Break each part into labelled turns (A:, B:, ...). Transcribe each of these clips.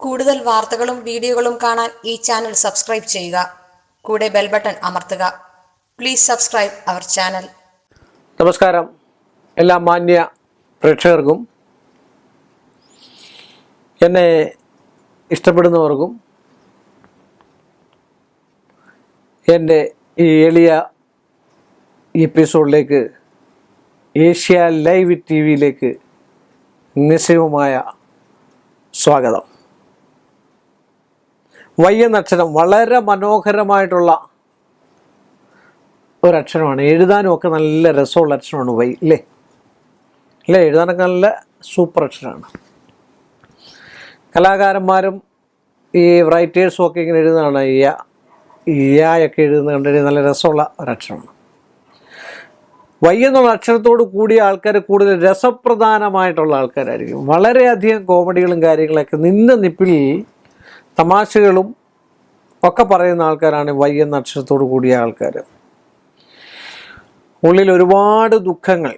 A: കൂടുതൽ വാർത്തകളും വീഡിയോകളും കാണാൻ ഈ ചാനൽ സബ്സ്ക്രൈബ് ചെയ്യുക. കൂടെ ബെൽ ബട്ടൺ അമർത്തുക. Please subscribe our channel.
B: നമസ്കാരം എല്ലാ മാന്യ പ്രേക്ഷകർക്കും എന്നെ ഇഷ്ടപ്പെടുന്നവർക്കും എൻ്റെ ഈ എളിയ എപ്പിസോഡിലേക്ക് ഏഷ്യ ലൈവ് ടി വിയിലേക്ക് നിസ്സയമായ സ്വാഗതം. വൈ എന്ന അക്ഷരം വളരെ മനോഹരമായിട്ടുള്ള ഒരക്ഷരമാണ്. എഴുതാനും ഒക്കെ നല്ല രസമുള്ള അക്ഷരമാണ് വൈ, അല്ലേ? എഴുതാനൊക്കെ നല്ല സൂപ്പർ അക്ഷരമാണ്. കലാകാരന്മാരും ഈ റൈറ്റേഴ്സും ഒക്കെ ഇങ്ങനെ എഴുതുന്നതാണ്. യായൊക്കെ എഴുതുന്നത് കണ്ടിട്ട് നല്ല രസമുള്ള ഒരക്ഷരമാണ്. വൈ എന്നുള്ള അക്ഷരത്തോട് കൂടിയ ആൾക്കാർ കൂടുതൽ രസപ്രധാനമായിട്ടുള്ള ആൾക്കാരായിരിക്കും. വളരെയധികം കോമഡികളും കാര്യങ്ങളൊക്കെ നിപ്പിൽ തമാശകളും ഒക്കെ പറയുന്ന ആൾക്കാരാണ് വൈ എന്ന അക്ഷരത്തോട് കൂടിയ ആൾക്കാർ. ഉള്ളിൽ ഒരുപാട് ദുഃഖങ്ങൾ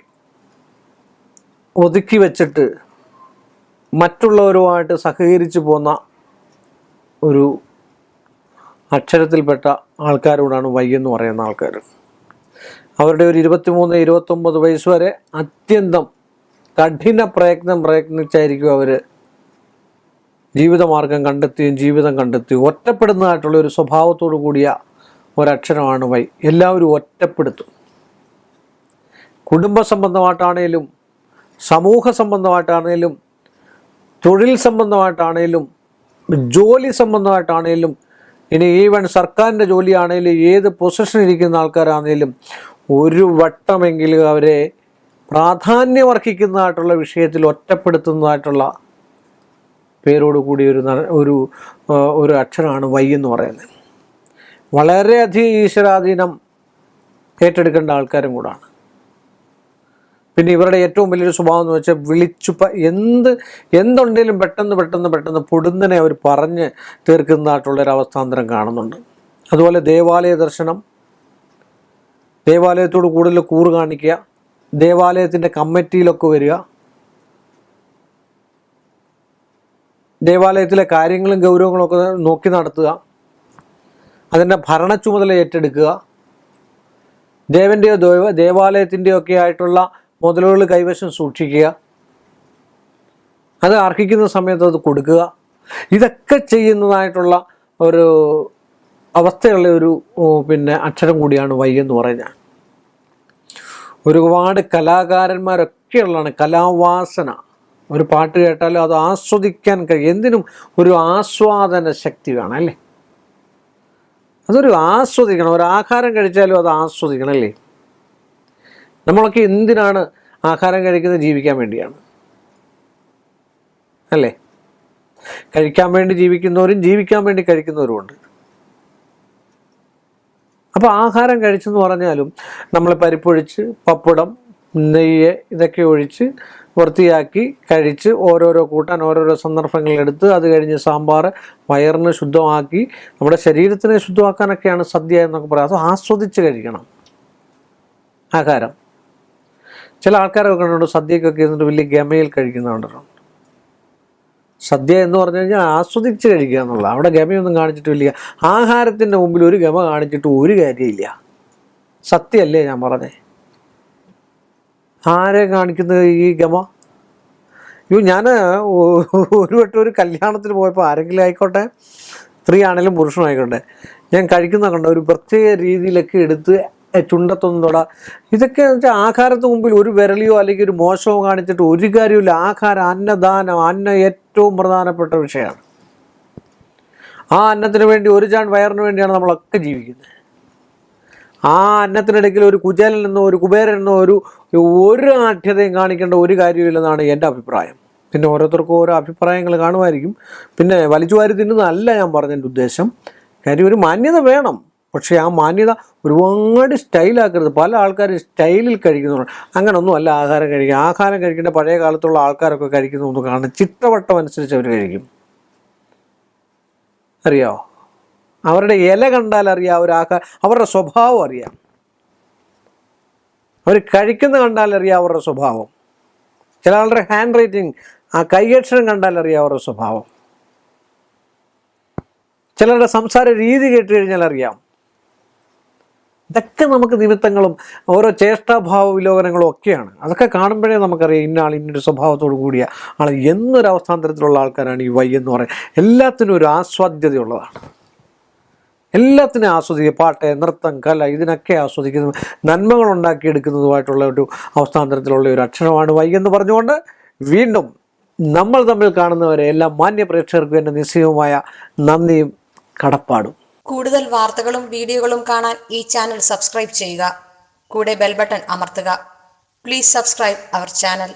B: ഒതുക്കി വച്ചിട്ട് മറ്റുള്ളവരുമായിട്ട് സഹകരിച്ചു പോന്ന ഒരു അക്ഷരത്തിൽപ്പെട്ട ആൾക്കാരോടാണ് വൈ എന്ന് പറയുന്ന ആൾക്കാർ. അവരുടെ ഒരു 23-29 വയസ്സ് വരെ അത്യന്തം കഠിന പ്രയത്നിച്ചായിരിക്കും അവർ ജീവിതമാർഗം കണ്ടെത്തുകയും ജീവിതം കണ്ടെത്തുകയും ഒറ്റപ്പെടുന്നതായിട്ടുള്ള ഒരു സ്വഭാവത്തോടു കൂടിയ ഒരക്ഷരമാണ് വൈ. എല്ലാവരും ഒറ്റപ്പെടുത്തും. കുടുംബ സംബന്ധമായിട്ടാണേലും സമൂഹ സംബന്ധമായിട്ടാണേലും തൊഴിൽ സംബന്ധമായിട്ടാണേലും ജോലി സംബന്ധമായിട്ടാണേലും ഇനി ഈവൻ സർക്കാരിൻ്റെ ജോലിയാണേലും ഏത് പൊസിഷനിൽ ഇരിക്കുന്ന ആൾക്കാരാണേലും ഒരു വട്ടമെങ്കിലും അവരെ പ്രാധാന്യമർഹിക്കുന്നതായിട്ടുള്ള വിഷയത്തിൽ ഒറ്റപ്പെടുത്തുന്നതായിട്ടുള്ള പേരോടുകൂടി ഒരു അക്ഷരമാണ് വൈ എന്ന് പറയുന്നത്. വളരെയധികം ഈശ്വരാധീനം ഏറ്റെടുക്കേണ്ട ആൾക്കാരും കൂടാണ്. പിന്നെ ഇവരുടെ ഏറ്റവും വലിയൊരു സ്വഭാവം എന്ന് വെച്ചാൽ എന്തുണ്ടെങ്കിലും പെട്ടെന്ന് പൊടുന്നനെ അവർ പറഞ്ഞ് തീർക്കുന്നതായിട്ടുള്ളൊരവസ്ഥാന്തരം കാണുന്നുണ്ട്. അതുപോലെ ദേവാലയ ദർശനം, ദേവാലയത്തോട് കൂടുതൽ കൂറ് കാണിക്കുക, ദേവാലയത്തിൻ്റെ കമ്മിറ്റിയിലൊക്കെ വരിക, ദേവാലയത്തിലെ കാര്യങ്ങളും ഗൗരവങ്ങളൊക്കെ നോക്കി നടത്തുക, അതിൻ്റെ ഭരണ ചുമതല ഏറ്റെടുക്കുക, ദേവാലയത്തിൻ്റെയോ ഒക്കെ ആയിട്ടുള്ള മുതലുകൾ കൈവശം സൂക്ഷിക്കുക, അത് അർഹിക്കുന്ന സമയത്ത് അത് കൊടുക്കുക. ഇതൊക്കെ ചെയ്യുന്നതായിട്ടുള്ള ഒരു അവസ്ഥയുള്ള ഒരു അക്ഷരം കൂടിയാണ് വൈ എന്ന് പറയുന്നത്. ഒരുപാട് കലാകാരന്മാരൊക്കെ ഉള്ളതാണ്. കലാവാസന, ഒരു പാട്ട് കേട്ടാലും അത് ആസ്വദിക്കാൻ കഴിയും. എന്തിനും ഒരു ആസ്വാദന ശക്തി വേണം, അല്ലേ? അതൊരു ആസ്വദിക്കണം. ഒരു ആഹാരം കഴിച്ചാലും അത് ആസ്വദിക്കണം, അല്ലേ? നമ്മളൊക്കെ എന്തിനാണ് ആഹാരം കഴിക്കുന്നത്? ജീവിക്കാൻ വേണ്ടിയാണ്, അല്ലേ? കഴിക്കാൻ വേണ്ടി ജീവിക്കുന്നവരും ജീവിക്കാൻ വേണ്ടി കഴിക്കുന്നവരുമുണ്ട്. അപ്പോൾ ആഹാരം കഴിച്ചെന്ന് പറഞ്ഞാലും നമ്മൾ പരിപ്പൊഴിച്ച് പപ്പടം നെയ്യ് ഇതൊക്കെ ഒഴിച്ച് വൃത്തിയാക്കി കഴിച്ച് ഓരോരോ കൂട്ടാൻ ഓരോരോ സന്ദർഭങ്ങളിലെടുത്ത് അത് കഴിഞ്ഞ് സാമ്പാർ വയറിന് ശുദ്ധമാക്കി നമ്മുടെ ശരീരത്തിനെ ശുദ്ധമാക്കാനൊക്കെയാണ് സദ്യ എന്നൊക്കെ പറയാം. അത് ആസ്വദിച്ച് കഴിക്കണം ആഹാരം. ചില ആൾക്കാരൊക്കെ കണ്ടിട്ടുണ്ട് സദ്യക്കൊക്കെ ഇരുന്നിട്ട് വലിയ ഗമയിൽ കഴിക്കുന്നുണ്ട്. സദ്യ എന്ന് പറഞ്ഞു കഴിഞ്ഞാൽ ആസ്വദിച്ച് കഴിക്കുക എന്നുള്ള, അവിടെ ഗമയൊന്നും കാണിച്ചിട്ട് വലിയ ആഹാരത്തിൻ്റെ മുമ്പിൽ ഒരു ഗമ കാണിച്ചിട്ട് ഒരു കാര്യമില്ല. സത്യമല്ലേ ഞാൻ പറഞ്ഞേ? ആരെ കാണിക്കുന്നത് ഈ ഗമ? ഞാൻ ഒരു വട്ടം ഒരു കല്യാണത്തിന് പോയപ്പോൾ ആരെങ്കിലും ആയിക്കോട്ടെ, സ്ത്രീ ആണെങ്കിലും പുരുഷനായിക്കോട്ടെ, ഞാൻ കഴിക്കുന്ന കണ്ട ഒരു പ്രത്യേക രീതിയിലൊക്കെ എടുത്ത് ചുണ്ടത്തൊന്നും തൊട. ഇതൊക്കെ എന്ന് വെച്ചാൽ ആഹാരത്തിന് മുമ്പിൽ ഒരു വിരളിയോ അല്ലെങ്കിൽ ഒരു മോശമോ കാണിച്ചിട്ട് ഒരു കാര്യമില്ല. ആഹാരം, അന്നദാനം, അന്നം ഏറ്റവും പ്രധാനപ്പെട്ട വിഷയമാണ്. ആ അന്നത്തിന് വേണ്ടി ഒരു ചാൺ വയറിന് വേണ്ടിയാണ് നമ്മളൊക്കെ ജീവിക്കുന്നത്. ആ അന്നത്തിനിടയ്ക്ക് ഒരു കുചേലനെന്നോ ഒരു കുബേരനെന്നോ ഒരു ആഠ്യതയും കാണിക്കേണ്ട ഒരു കാര്യമില്ലെന്നാണ് എൻ്റെ അഭിപ്രായം. പിന്നെ ഓരോരുത്തർക്കും ഓരോ അഭിപ്രായങ്ങൾ കാണുമായിരിക്കും. പിന്നെ വലിച്ചു വാരി തിന്നുന്നതല്ല ഞാൻ പറഞ്ഞതിൻ്റെ ഉദ്ദേശം. കാര്യം ഒരു മാന്യത വേണം. പക്ഷേ ആ മാന്യത ഒരുപാട് സ്റ്റൈലാക്കരുത്. പല ആൾക്കാർ സ്റ്റൈലിൽ കഴിക്കുന്നുണ്ട്. അങ്ങനൊന്നും അല്ല ആഹാരം കഴിക്കുക. ആഹാരം കഴിക്കേണ്ട പഴയ കാലത്തുള്ള ആൾക്കാരൊക്കെ കഴിക്കുന്നതൊന്നും കാണും. ചിട്ടവട്ടം അനുസരിച്ച് അവർ കഴിക്കും. അറിയാമോ? അവരുടെ ഇല കണ്ടാൽ അറിയാം, അവരുടെ സ്വഭാവം അറിയാം. അവർ കഴിക്കുന്ന കണ്ടാൽ അറിയാം അവരുടെ സ്വഭാവം. ചില ആളുടെ ഹാൻഡ് റൈറ്റിംഗ്, ആ കൈയക്ഷരം കണ്ടാൽ അറിയാം അവരുടെ സ്വഭാവം. ചിലരുടെ സംസാര രീതി കേട്ട് കഴിഞ്ഞാൽ അറിയാം. ഇതൊക്കെ നമുക്ക് നിമിത്തങ്ങളും ഓരോ ചേഷ്ടാഭാവ വിലോകനങ്ങളും ഒക്കെയാണ്. അതൊക്കെ കാണുമ്പോഴേ നമുക്കറിയാം ഇന്ന ആൾ ഇന്നൊരു സ്വഭാവത്തോടു കൂടിയ ആൾ, എന്നൊരു അവസ്ഥാന്തരത്തിലുള്ള ആൾക്കാരാണ് ഈ വൈ എന്ന് പറയുന്നത്. എല്ലാത്തിനും ഒരു ആസ്വാദ്യതയുള്ളതാണ്. എല്ലാത്തിനും ആസ്വദിക്കുക. പാട്ട്, നൃത്തം, കല, ഇതിനൊക്കെ ആസ്വദിക്കുന്ന നന്മകൾ ഉണ്ടാക്കിയെടുക്കുന്നതുമായിട്ടുള്ള ഒരു അവസ്ഥാന്തരത്തിലുള്ള ഒരു അക്ഷരമാണ് വൈ എന്ന് പറഞ്ഞുകൊണ്ട് വീണ്ടും നമ്മൾ തമ്മിൽ കാണുന്നവരെ എല്ലാ മാന്യ പ്രേക്ഷകർക്കും എൻ്റെ നിശ്ചയവുമായ നന്ദിയും കടപ്പാടും.
A: കൂടുതൽ വാർത്തകളും വീഡിയോകളും കാണാൻ ഈ ചാനൽ സബ്സ്ക്രൈബ് ചെയ്യുക. കൂടെ ബെൽ ബട്ടൺ അമർത്തുക. Please subscribe our channel.